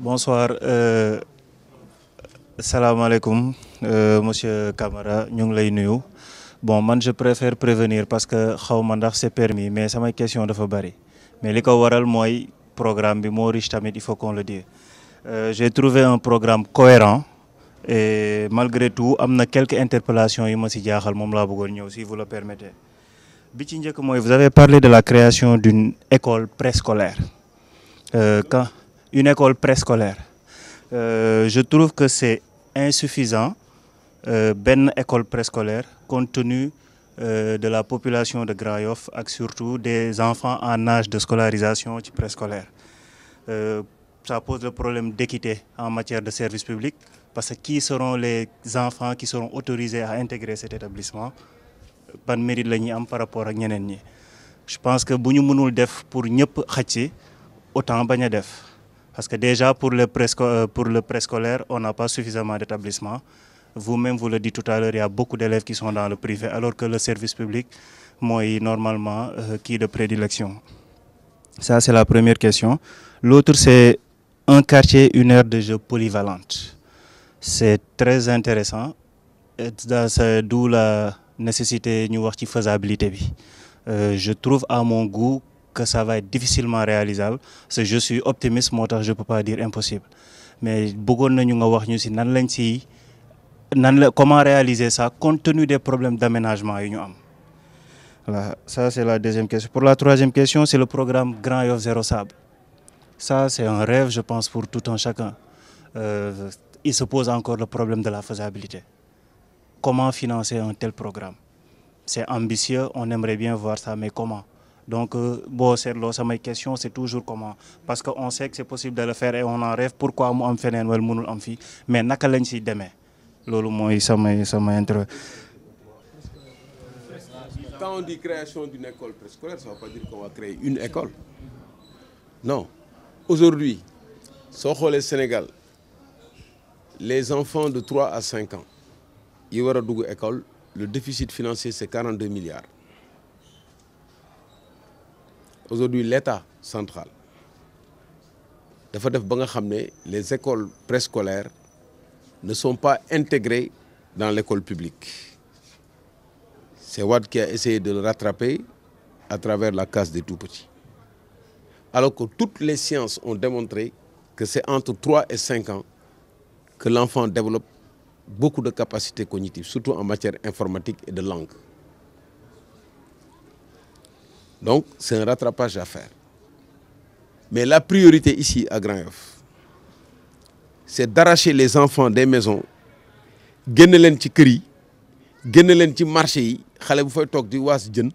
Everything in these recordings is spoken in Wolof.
Bonsoir, salam alaikum, monsieur Camara, ñu ngi lay nuyu. Bon, man je préfère prévenir parce que xaw ma ndax c'est permis mais samay question dafa bari. Mais li ko waral mooy programme bi moo riche tamit, il faut qu'on le dise. J'ai trouvé un programme cohérent et malgré tout am na quelques interpellations yu ma si jaaxal moom laa bëggoon ñëw si vous le permettez. Bi ci njëkk mooy vous avez parlé de la création d'une école préscolaire. Quand une école préscolaire, je trouve que c'est insuffisant benn école préscolaire compte tenu de la population de Grand Yoff ak surtout des enfants en âge de scolarisation ci préscolaire. Ça pose le problème d'équité en matière de service public parce que qui seront les enfants qui seront autorisés à intégrer cet établissement, ban mérite la ñuy am par rapport ak ñeneen ñi. Je pense que bu ñu mënul def pour ñëpp xaj si autant bañ a def. Parce que déjà pour le préscolaire, on n'a pas suffisamment d'établissements. Vous-même, vous le dites tout à l'heure, il y a beaucoup d'élèves qui sont dans le privé, alors que le service public, moi, normalement, qui est de prédilection. Ça, c'est la première question. L'autre, c'est un quartier, une aire de jeu polyvalente. C'est très intéressant. C'est d'où la nécessité de voir la faisabilité. Je trouve à mon goût que ça va être difficilement réalisable. Parce que je suis optimiste, moi, je ne peux pas dire impossible. Mais comment réaliser ça compte tenu des problèmes d'aménagement. Voilà, ça, c'est la deuxième question. Pour la troisième question, c'est le programme Grand Yoff Zéro Sable. Ça, c'est un rêve, je pense, pour tout un chacun. Il se pose encore le problème de la faisabilité. Comment financer un tel programme? C'est ambitieux, on aimerait bien voir ça, mais comment? Donc, bon, c'est ma question, c'est toujours comment. Parce qu'on sait que c'est possible de le faire et on en rêve. Pourquoi moi, je fais un fi? Mais naka lañ ci démé? Lolu moy sama intérêt. Quand on dit création d'une école préscolaire, ça ne veut pas dire qu'on va créer une école. Non. Aujourd'hui, si on le Sénégal, les enfants de 3 à 5 ans, ils vont à l'école, le déficit financier c'est 42 milliards. Aujourd'hui, l'État central dafa def ba nga xamné les écoles préscolaires ne sont pas intégrées dans l'école publique. C'est Wade qui a essayé de le rattraper à travers la case des tout-petits. Alors que toutes les sciences ont démontré que c'est entre 3 et 5 ans que l'enfant développe beaucoup de capacités cognitives, surtout en matière informatique et de langue. Donc, c'est un rattrapage à faire. Mais la priorité ici à Grand Yoff, c'est d'arracher les enfants des maisons, génne leen ci kër yi, génne leen ci marché yi, xalé bu fay tok di waas jeun,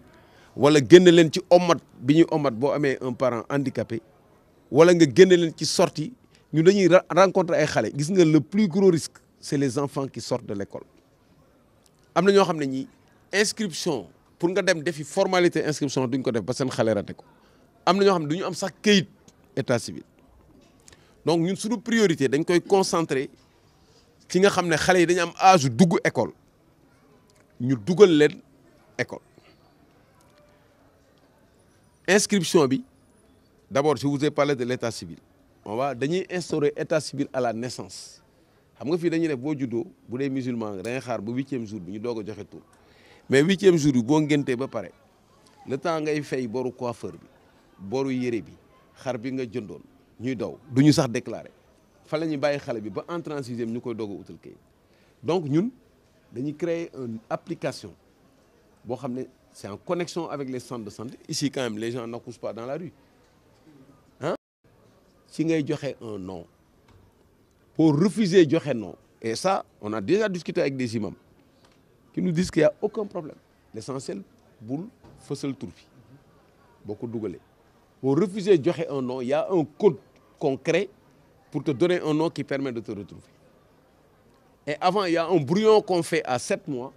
wala génne leen ci omat bi ñuy omat boo amee un parent handicapé, wala nga génne leen ci sortie, ñu dañuy rencontrer ay xalé. Gis nga le plus gros risque, c'est les enfants qui sortent de l'école. Am na ñoo xam ne ñi inscription pour nga dem defi formalité inscription duñ ko def ba seen xale raté ko am na ñoo xam ne duñu am sax kayit état civil. Donc ñun suñu priorité dañ koy concentrer ci nga xam ne xale yi dañu am âge dugg école ñu dugal leen école. Inscription bi d'abord je vous ai parlé de l'état civil. Dañuy instaurer état civil à la naissance. Xam nga fii dañuy def boo juddoo bu dee musulman da ngay xaar ba 8e jour bi ñu doog a joxe tur. Mais 8e jour bi boo ngéntee ba pare le temps ngay fay boru coiffeur bi boru yére bi xar bi nga jëndoon ñuy daw du ñu sax déclarer fa la ñuy bàyyi xale bi ba entrée en 6e ñu koy doog a utal kayit. Donc ñun dañuy créer une application boo xam ne c'est en connexion avec les centres de santé. Ici quand même les gens n'accouchent pas dans la rue hein. Si ngay joxe un nom pour refuser joxe non, et ça on a déjà discuté avec des imams qui nous disent qu'il n'y a aucun problème. L'essentiel, boule, faussel tourfi. Beaucoup dougalé. Pour refuser de donner un nom, il y a un code concret pour te donner un nom qui permet de te retrouver. Et avant, il y a un brouillon qu'on fait à 7 mois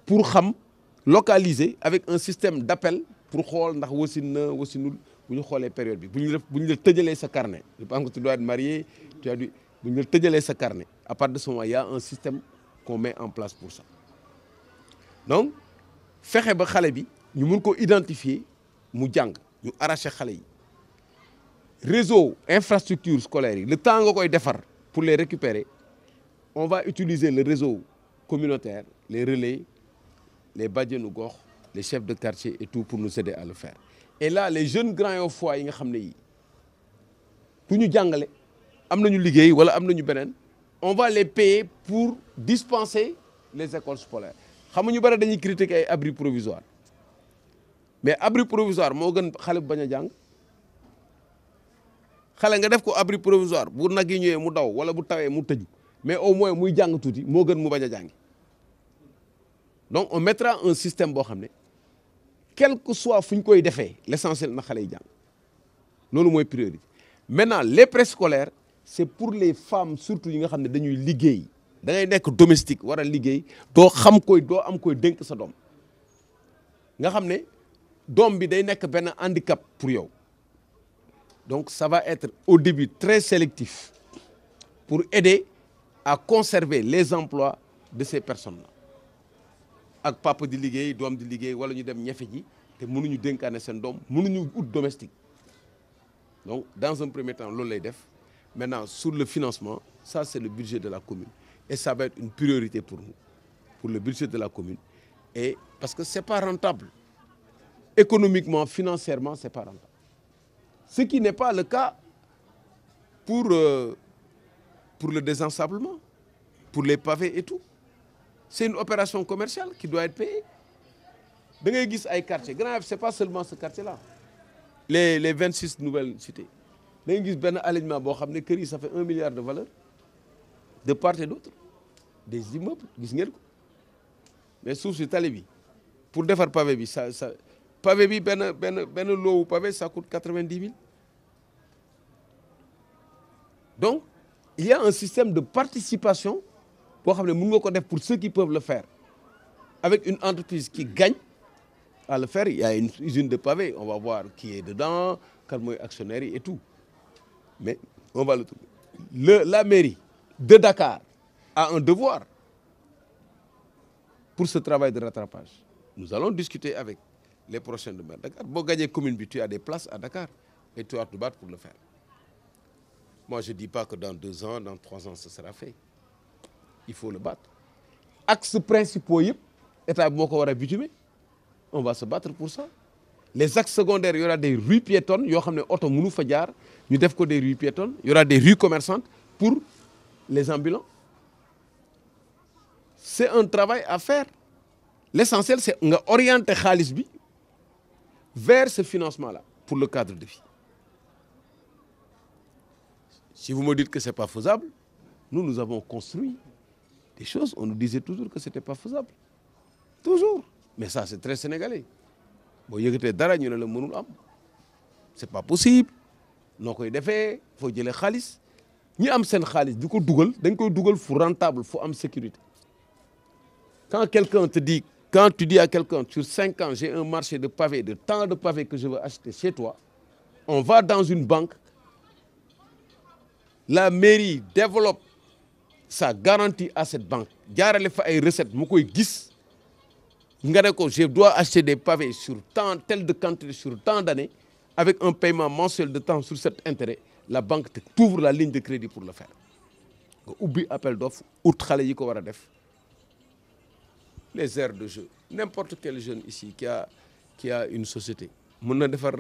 pour localiser avec un système d'appel pour voir si vous avez les périodes. Si vous avez ce carnet, je pense que tu dois être marié, tu as dû. Si vous avez ce carnet, à partir de ce moment, il y a un système qu'on met en place pour ça. Donc, fexe ba xale bi ñu mën ko identifier mu jàng ñu arracher xale yi réseau infrastructure scolaire yi le temps nga koy defar pour les récupérer on va utiliser le réseau communautaire les relais les bajenu gox les chefs de quartier et tout pour nous aider à le faire et là les jeunes Grand Yoff yi nga xam ne yi du ñu jàngale am nañu liggéey wala am nañu beneen on va les payer pour dispenser les écoles scolaires xam nga ñu bëri dañuy critiquer ay abris provisoires mais abri provisoire moo gën xale bu bañ a jàng xale nga def ko abri provisoire bu nag yi ñëwee mu daw wala bu tawee mu tëju mais au moins muy jàng tuuti moo gën mu bañ a jàngi donc on mettra un système boo xam ne quel que soit fu ñu koy defee l'essentiel na xale yi jàng loolu mooy priorité maintenant les préscolaires c'est pour les femmes surtout yi nga xam ne dañuy liggéey da ngay nekk domestique war a liggéey doo am koy dénk sa doom nga xam ne doom bi day nekk benn handicap pour yow donc ça va être au début très sélectif pour aider à conserver les emplois de ces personnes-là ak papa di liggéey doom di liggéey wala ñu dem ñefe ji te mënuñu dénkaane seen doom mënuñu ut domestique donc dans un premier temps loolu lay def maintenant sur le financement ça c'est le budget de la commune et ça va être une priorité pour nous pour le budget de la commune et parce que c'est pas rentable économiquement financièrement c'est pas rentable ce qui n'est pas le cas pour le désensablement pour les pavés et tout c'est une opération commerciale qui doit être payée da ngay gis ay quartiers Grand Yoff c'est pas seulement ce quartier-là les 26 nouvelles cités da ngay gis benn alignement boo xam ne kër yi ça fait 1 milliard de valeur de part et d'autre des immeubles gis ngeen ko mais suuf si tali bi pour defar pavé bi ça pavé bi benn loowu pavé ça coûte 90 000 donc il y a un système de participation boo xam ne mën nga ko def pour ceux qui peuvent le faire avec une entreprise qui gagne à le faire il y a une usine de pavé on va voir qui est dedans kan mooy actionnaire yi et tout mais on va le trouver la mairie de Dakar a un devoir pour ce travail de rattrapage nous allons discuter avec les prochaines de maire Dakar boo gagné commune bi tu as des places à Dakar et tu vas te battre pour le faire moi je dis pas que dans 2 ans dans 3 ans ce sera fait il faut le battre axes principaux yëpp état bi moo ko war a bitumer on va se battre pour ça les axes secondaires il y aura des rues piétonnes yoo xam ne oto mënu fa jaar ñu def ko des rues piétonnes il y aura des rues commerçantes pour les ambulants c'est un travail à faire l'essentiel c'est nga orienter xaalis bi vers ce financement-là pour le cadre de vie si vous me dites que c'est pas faisable nous avons construit des choses on nous disait toujours que c'était pas faisable toujours mais ça c'est très sénégalais boo yëgatee dara ñu ne la mënul am c'est pas possible noo koy defee foo jëlee xaalis ñi am seen xaalis di ko dugal dañ koy dugal fu rentable fu am sécurité quand tu dis à quelqu'un sur 5 ans j'ai un marché de pavés de tant de pavés que je veux acheter chez toi on va dans une banque la mairie développe sa garantie à cette banque jaarale fa ay recettes mu koy gis nga ne ko je dois acheter des pavés sur tant tel de quantité sur tant d'années avec un paiement mensuel de temps sur cet intérêt la banque te t'ouvre la ligne de crédit pour le faire nga ubbi appel d'offres ut xale yi ko war a def les aires de jeu n'importe quel jeune ici qui a une société mën na defar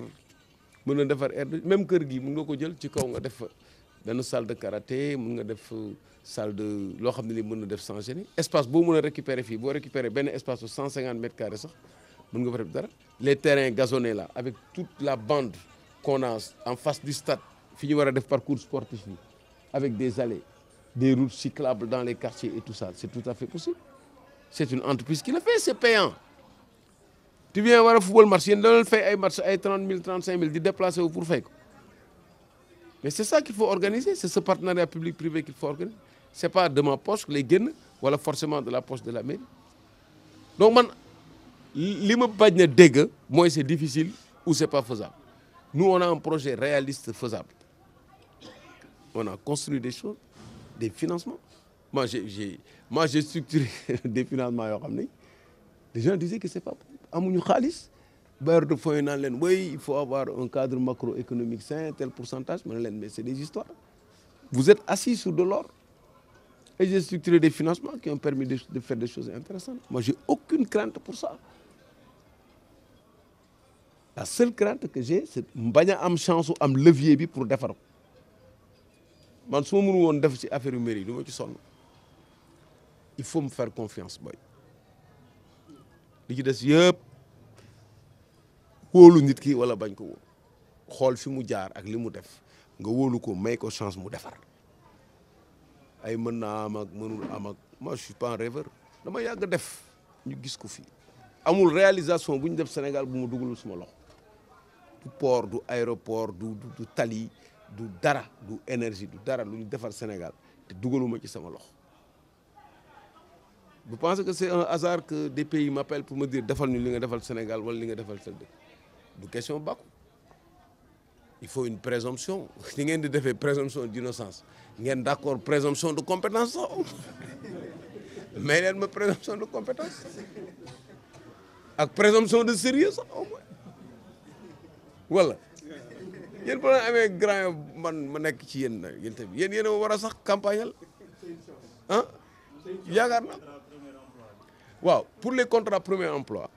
aire de même kër gi mën nga ko jël ci kaw nga def benn salle de karaté mën nga def salle de loo xam ne li mën na def sans gêner espace boo mën a récupérer fii boo récupérer benn espace de 150 mètres carrés sax mën nga fa def dara les terrains gazonnés là avec toute la bande qu'on a en face du stade fi ñu war a def parcours sportif bi avec des allées des routes cyclables dans les quartiers et tout ça c'est tout à fait possible c'est une entreprise qui le fait c'est payant tu viens war a football match yéen da leen fay ay match ay 30 000 35 000 di déplacer wu pour fay ko mais c'est ça qu'il faut organiser c'est ce partenariat public-privé qu'il faut organiser c'est pas de ma poche lay génn wala forcément de la poche de la mairie donc man li ma bañ na dégg mooy c'est difficile ou c'est pas faisable nous on a un projet réaliste faisable on a construit des choses des financements moi j'ai structuré des financements yoo xam ne les gens disaient que c'est pas amuñu xaalis bailleurs de fonds yi naan leen oui il faut avoir un cadre macroéconomique sain tel pourcentage ma ne leen mais c'est des histoires vous êtes assis sur de l'or et j'ai structuré des financements qui ont permis de faire des choses intéressantes moi j'ai aucune crainte pour ça la seule crainte que j'ai c'est bañ a am chance am levier bi pour defar ko man su ma mënu woon def ci affaire yu mairie du ma ci sonn il faut me faire confiance boy li ci des yëpp wóolu nit ki wala bañ ko wóolu xool fi mu jaar ak li mu def nga wóolu ko may ko chance mu defar ay mën naa am ak mënul am ak moi je suis pas un rêveur dama yàgg def ñu gis ko fii amul réalisation bu ñu def Sénégal bu mu dugalul suma loxo du port du aéroport du tali du dara du énergie du dara lu ñu defar Sénégal te dugaluma ci sama loxo vous pensez que c'est un hasard que des pays m'appellent pour me dire defal ñu li nga defal Sénégal wala li nga defal sel dëkk du question bàkku il faut une présomption li ngeen di defee présomption d'innocence ngeen d'accord présomption de compétence sax mais leen ma présomption de compétence ak présomption de sérieux sax au moins wala yéen ba amee grand man ma nekk ci yéen yéen tamit yéen a war a sax campagnal ah yaakaar na waaw pour les contrats premier emploi